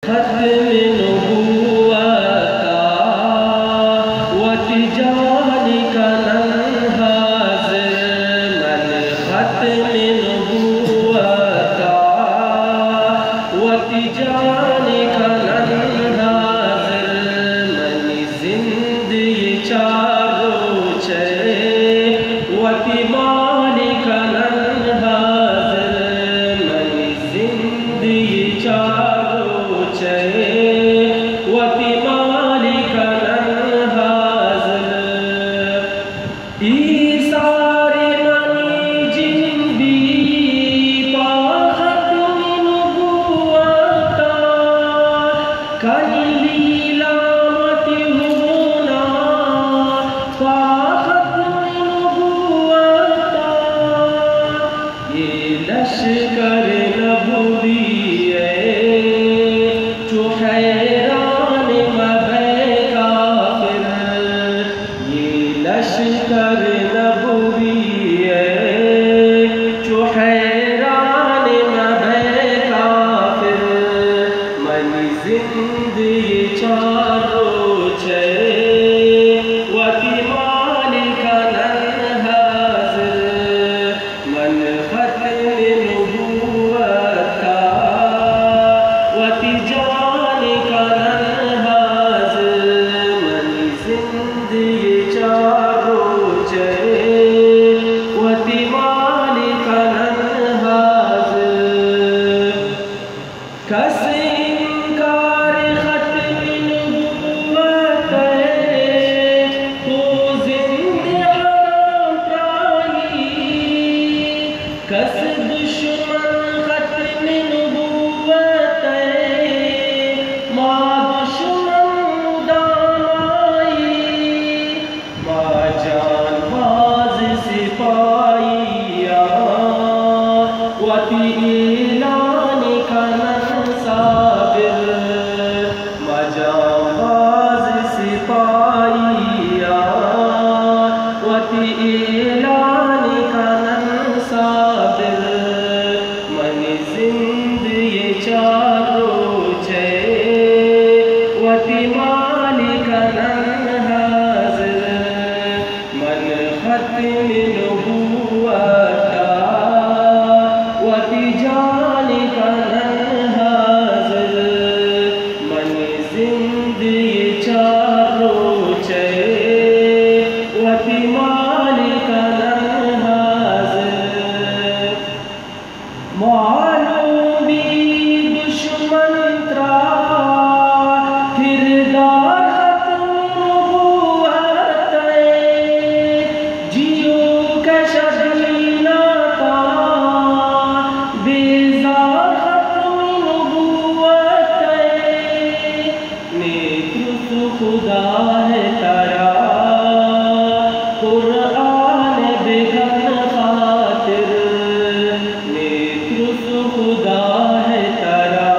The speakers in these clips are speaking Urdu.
ختم نبوتا وتجانك ننهازر من ختم نبوتا وتجانك ننهازر من زندگی چارو چے وتمالك ننهازر من زندگی چارو وَتِمَالِكَ نَنْهَازِرْ ایثار منی جنبی با ختم نبوتا کلی لامت ہونا با ختم نبوتا یہ لشکر نبوی لشکر نبوی جو حیران مبے کافر من زندگی چارو چے وَتِمَالِكَ نَنْهَازِرْ من ختم نبوتا وَتِجَانِكَ نَنْهَازِرْ من زندگی چارو وَتِمَالِكَ نَنْهَازِرْ کس انکار ختم نبوت تو زند حرام پرائی کس دشمن ختم نبوت ما دشمن دامائی ما جان باز سپاہیا وَتِعِلَانِكَ نَنْصَابِرْ ما جان باز سپاہیا وَتِعِلَانِكَ نَنْصَابِرْ من زندگی چارو چے وَتِمَالِكَ نَنْهَازِرْ من ختم نبوتا وَتِجَانِكَ نَنْهَازِرْ من زندگی چارو چے وَتِمَالِكَ نَنْهَازِرْ معلوم بھی دشمن ترا کردار ختم نبوت جیو کشد ناتا بیزار ختم نبوت نیترس خدا ہے ترا قرآن بگن خاطر نیترس خدا ہے ترا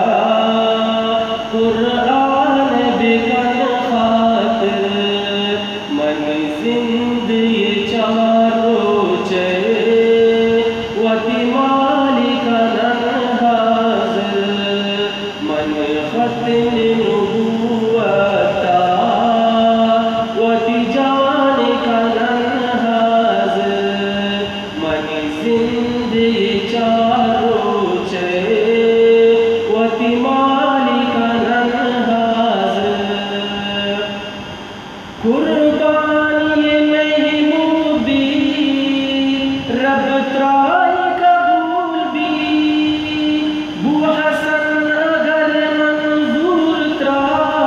قرآن بگن خاطر من زندگی چارو چے وَتِمَالِكَ نَنْهَازِرْ من ختم نبوتا وَتِجَانِكَ نَنْهَازِرْ من زندگی چارو چے وَتِمَالِكَ نَنْهَازِرْ قربانی محبوبی رب ترائی قبول بھی بو حسن اگر منظور ترا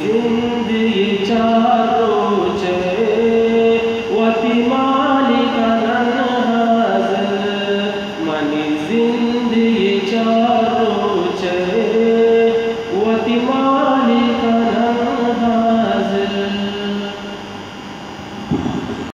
زندگی چارو چے وتی مالک ننہاز منی زندگی چارو چے